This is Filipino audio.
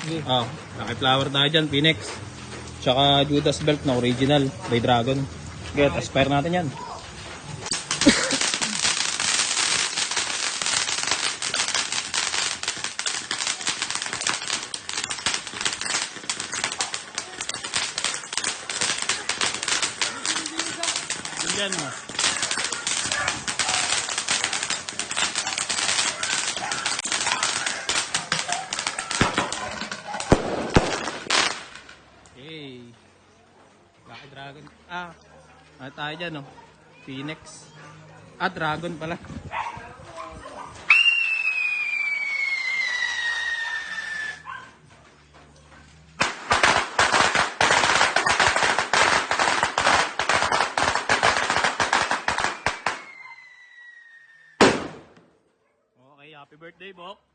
Lucky flower tayo dyan, Phoenix. Tsaka Judas belt na original by Dragon. Okay, aspire natin yan. Yan mo. Okay. Lucky Dragon. Ano tayo dyan, no? Phoenix. Dragon pala. Okay, happy birthday, Bok.